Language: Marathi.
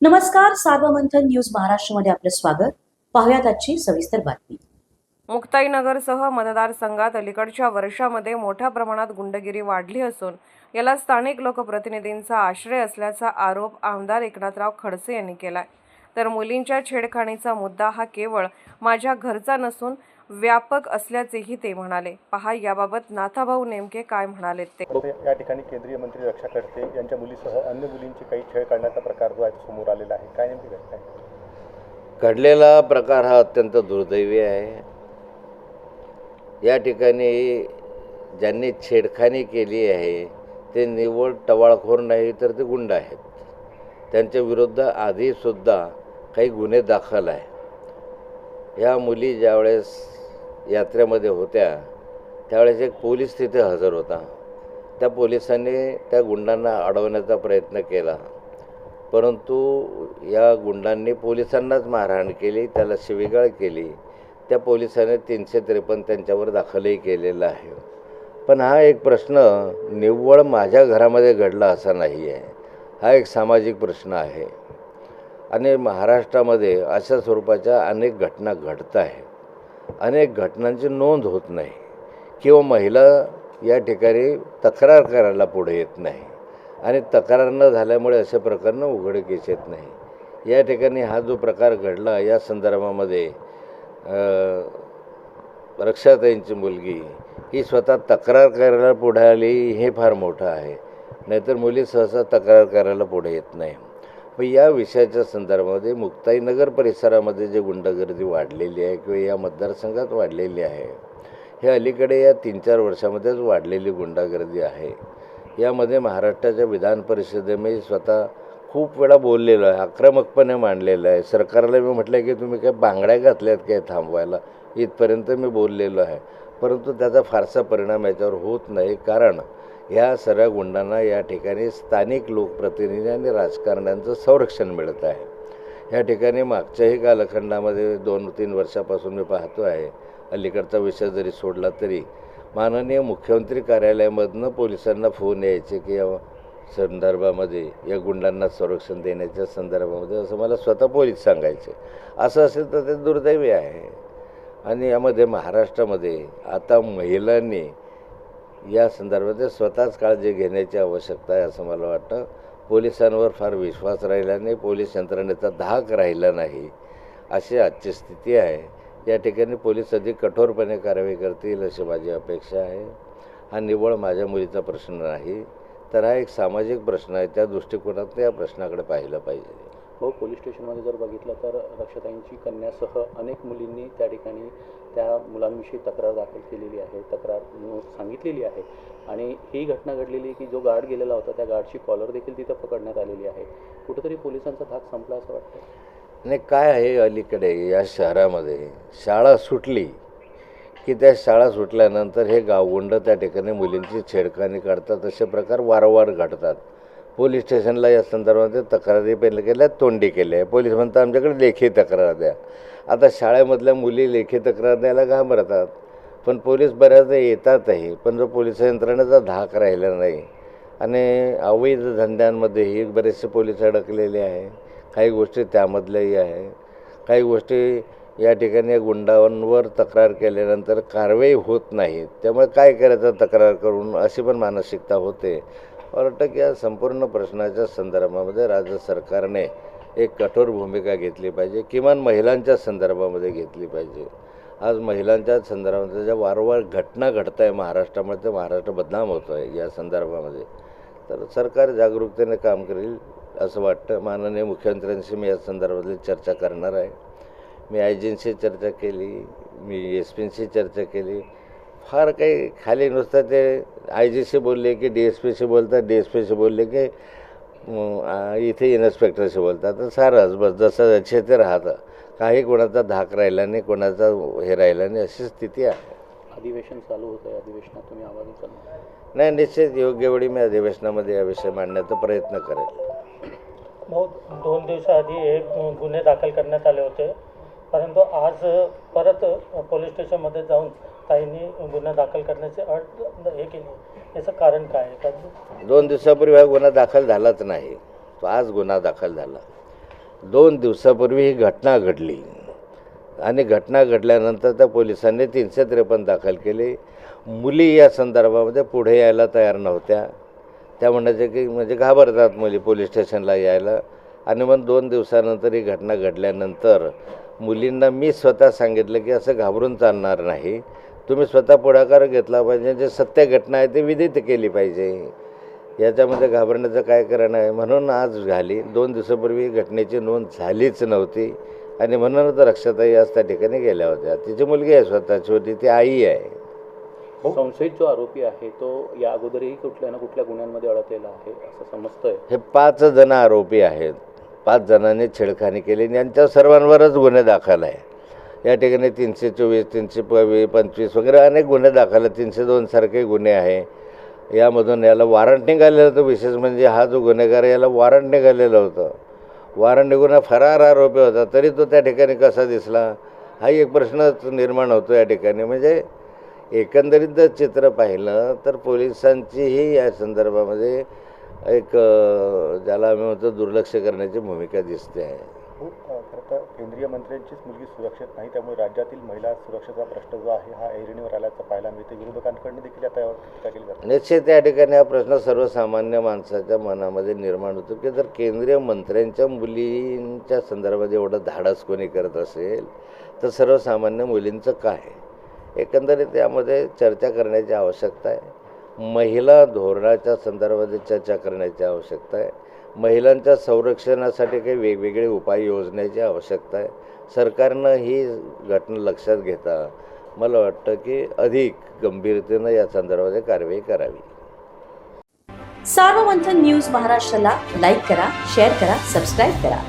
नमस्कार, सार्वमंथन न्यूज महाराष्ट्रमध्ये आपलं स्वागत. पाहुयात आजची सविस्तर बातमी. मुक्ताईनगरसह मतदारसंघात अलीकडच्या वर्षामध्ये मोठ्या प्रमाणात गुंडगिरी वाढली असून याला स्थानिक लोकप्रतिनिधींचा आश्रय असल्याचा आरोप आमदार एकनाथराव खडसे यांनी केलाय. तर मुलींच्या छेडखाणीचा मुद्दा हा केवळ माझ्या घरचा नसून व्यापक असल्याचेही ते म्हणाले. पहा याबाबत नाथाभाऊ नेमके काय म्हणाले ते. या ठिकाणी केंद्रीय मंत्री रक्षा खडसे यांच्या मुलीसह अन्य मुलींची काही छेड काढण्याचा प्रकार जो आहे समोर आलेला आहे. काय नेमकी घटना आहे? घडलेला प्रकार हा अत्यंत दुर्दैवी आहे. या ठिकाणी ज्यांनी छेडखानी केली आहे ते निव्वळ टवाळखोर नाही तर ते गुंड आहेत. त्यांच्या विरुद्ध आधीसुद्धा काही गुन्हे दाखल आहे. ह्या मुली ज्यावेळेस यात्रेमध्ये होत्या त्यावेळेस एक पोलीस तिथे हजर होता. त्या पोलिसांनी त्या गुंडांना अडवण्याचा प्रयत्न केला, परंतु या गुंडांनी पोलिसांनाच मारहाण केली, त्याला शिवीगाळ केली. त्या पोलिसांनी 353 त्यांच्यावर दाखलही केलेला आहे. पण हा एक प्रश्न निव्वळ माझ्या घरामध्ये घडला असा नाही आहे. हा एक सामाजिक प्रश्न आहे आणि महाराष्ट्रामध्ये अशा स्वरूपाच्या अनेक घटना घडत आहेत. अनेक घटनांची नोंद होत नाही किंवा महिला या ठिकाणी तक्रार करायला पुढे येत नाही आणि तक्रार न झाल्यामुळे असे प्रकरण उघडकीस येत नाही. या ठिकाणी हा जो प्रकार घडला या संदर्भामध्ये रक्षाताईंची मुलगी ही स्वतः तक्रार करायला पुढे आली हे फार मोठं आहे. नाहीतर मुली सहसा तक्रार करायला पुढे येत नाही. पण या विषयाच्या संदर्भामध्ये मुक्ताईनगर परिसरामध्ये जे गुंडगर्दी वाढलेली आहे किंवा या मतदारसंघात वाढलेली आहे हे अलीकडे या 3-4 वर्षामध्येच वाढलेली गुंडागर्दी आहे. यामध्ये महाराष्ट्राच्या विधान परिषदेमध्ये स्वतः खूप वेळा बोललेलो आहे, आक्रमकपणे मांडलेलं आहे. सरकारला मी म्हटलं की तुम्ही काय बांगड्या घातल्यात काय थांबवायला, इथपर्यंत मी बोललेलो आहे. परंतु त्याचा फारसा परिणाम याच्यावर होत नाही, कारण ह्या सर्व गुंडांना या ठिकाणी स्थानिक लोकप्रतिनिधी आणि राजकारण्यांचं संरक्षण मिळत आहे. या ठिकाणी मागच्याही कालखंडामध्ये 2-3 वर्षापासून मी पाहतो आहे, अलीकडचा विषय जरी सोडला तरी माननीय मुख्यमंत्री कार्यालयामधनं पोलिसांना फोन यायचे की या संदर्भामध्ये या गुंडांना संरक्षण देण्याच्या संदर्भामध्ये, असं मला स्वतः पोलीस सांगायचे. असं असेल तर ते दुर्दैवी आहे. आणि यामध्ये महाराष्ट्रामध्ये आता महिलांनी या संदर्भात स्वतःच काळजी घेण्याची आवश्यकता आहे असं मला वाटतं. पोलिसांवर फार विश्वास राहिला नाही, पोलीस यंत्रणेचा धाक राहिला नाही, अशी आजची स्थिती आहे. या ठिकाणी पोलीस अधिक कठोरपणे कारवाई करतील अशी माझी अपेक्षा आहे. हा निव्वळ माझ्या मुलीचा प्रश्न नाही, तर हा एक सामाजिक प्रश्न आहे. त्या दृष्टिकोनातून या प्रश्नाकडे पाहिलं पाहिजे. हो, पोलीस स्टेशनमध्ये जर बघितलं तर रक्षाताईंची कन्यासह अनेक मुलींनी त्या ठिकाणी त्या मुलांविषयी तक्रार दाखल केलेली आहे, तक्रार सांगितलेली आहे. आणि ही घटना घडलेली आहे की जो गार्ड गेलेला होता त्या गार्डची कॉलर देखील तिथं पकडण्यात आलेली आहे. कुठंतरी पोलिसांचा धाक संपला असं वाटतं. आणि काय आहे, अलीकडे या शहरामध्ये शाळा सुटली की त्या शाळा सुटल्यानंतर हे गावगुंड त्या ठिकाणी मुलींची छेडखानी काढतात. असे प्रकार वारंवार घडतात. पोलीस स्टेशनला या संदर्भामध्ये तक्रारी पहिले केल्या, तोंडी केल्या आहे. पोलीस म्हणतात आमच्याकडे लेखी तक्रार द्या. आता शाळेमधल्या मुली लेखी तक्रार द्यायला घाबरतात, पण पोलीस बऱ्याचदा येतातही. पण जो पोलीस यंत्रणेचा धाक राहिला नाही आणि अवैध धंद्यांमध्येही बरेचसे पोलीस अडकलेले आहे. काही गोष्टी त्यामधल्याही आहे. काही गोष्टी या ठिकाणी या गुंडांवर तक्रार केल्यानंतर कारवाई होत नाही. त्यामुळे काय करायचं तक्रार करून, अशी पण मानसिकता होते. मला वाटतं की या संपूर्ण प्रश्नाच्या संदर्भामध्ये राज्य सरकारने एक कठोर भूमिका घेतली पाहिजे, किमान महिलांच्या संदर्भामध्ये घेतली पाहिजे. आज महिलांच्या संदर्भामध्ये ज्या वारंवार घटना घडत आहे महाराष्ट्रामध्ये, महाराष्ट्र बदनाम होतो आहे या संदर्भामध्ये, तर सरकार जागरूकतेने काम करेल असं वाटतं. माननीय मुख्यमंत्र्यांशी मी या संदर्भातली चर्चा करणार आहे. मी आयजींशी चर्चा केली, मी SP-शी चर्चा केली. फार काही खाली नुसतं ते आयजीशी बोलले की DSP-शी बोलतात, DSP-शी बोलले की इथे इन्स्पेक्टरशी बोलतात. तर सारंच बस जसं जसे ते राहतं. काही कोणाचा धाक राहिला नाही, कोणाचा हे राहिला नाही, अशी स्थिती आहे. अधिवेशन चालू होतं आहे, अधिवेशनात तुम्ही आवाज उचलणार? नाही, निश्चित योग्य वेळी मी अधिवेशनामध्ये या विषय मांडण्याचा प्रयत्न करेल. बहुत 2 दिवसाआधी हे गुन्हे दाखल करण्यात आले होते, परंतु आज परत पोलीस स्टेशनमध्ये जाऊन ताईंनी गुन्हा दाखल करण्याची अट हे केली. याचं कारण काय आहे? 2 दिवसापूर्वी हा गुन्हा दाखल झालाच नाही, तो आज गुन्हा दाखल झाला. 2 दिवसापूर्वी ही घटना घडली आणि घटना घडल्यानंतर त्या पोलिसांनी 353 दाखल केले. मुली या संदर्भामध्ये पुढे यायला तयार नव्हत्या. त्या म्हणायच्या की म्हणजे घाबरतात मुली पोलीस स्टेशनला यायला. आणि मग 2 दिवसानंतर ही घटना घडल्यानंतर मुलींना मी स्वतः सांगितलं की असं घाबरून चालणार नाही, तुम्ही स्वतः पुढाकार घेतला पाहिजे, जे सत्य घटना आहे ते विदित केली पाहिजे, याच्यामध्ये घाबरण्याचं काय कारण आहे. म्हणून आज झाली. 2 दिवसापूर्वी घटनेची नोंद झालीच नव्हती आणि म्हणूनच रक्षाताई आज त्या ठिकाणी गेल्या होत्या. तिची मुलगी आहे स्वतःची होती, ती आई आहे. संशयित जो आरोपी आहे तो या अगोदरही कुठल्या ना कुठल्या गुन्ह्यांमध्ये अडकलेला आहे असं समजतंय. हे 5 जण आरोपी आहेत. 5 जणांनी छेडखानी केली. यांच्या सर्वांवरच गुन्हे दाखल आहे. या ठिकाणी 324, 325 वगैरे अनेक गुन्हे दाखल आहेत. 302 सारखे गुन्हे आहे. यामधून याला वॉरंट निघालेलं होतं. विशेष म्हणजे हा जो गुन्हेगार याला वॉरंट निघालेलं होतं. वॉरंट निघून हा फरार आरोपी होता, तरी तो त्या ठिकाणी कसा दिसला, हा एक प्रश्नच निर्माण होतो या ठिकाणी. म्हणजे एकंदरीत जर चित्र पाहिलं तर पोलिसांचीही या संदर्भामध्ये एक ज्याला आम्ही म्हणतो दुर्लक्ष करण्याची भूमिका दिसते आहे. खरं तर केंद्रीय मंत्र्यांचीच मुलगी सुरक्षित नाही, त्यामुळे राज्यातील महिला सुरक्षेचा प्रश्न जो आहे हा ऐरणीवर आल्याचं पाहायला मिळते. विरोधकांकडून देखील आता यावर टीका केली जाते. निश्चित या ठिकाणी हा प्रश्न सर्वसामान्य माणसाच्या मनामध्ये निर्माण होतो की जर केंद्रीय मंत्र्यांच्या मुलींच्या संदर्भात एवढं धाडस कोणी करत असेल तर सर्वसामान्य मुलींचं काय. एकंदरीत यामध्ये चर्चा करण्याची आवश्यकता आहे. महिला धोरणाच्या संदर्भात चर्चा करण्याची आवश्यकता आहे. महिलांच्या संरक्षणासाठी काही वेगवेगळे उपाय योजण्याची आवश्यकता आहे. सरकारनं ही घटना लक्षात घेता मला वाटतं की अधिक गंभीरतेनं या संदर्भात कारवाई करावी. सार्वमंथन न्यूज महाराष्ट्राला लाईक करा, शेअर करा, सबस्क्राईब करा.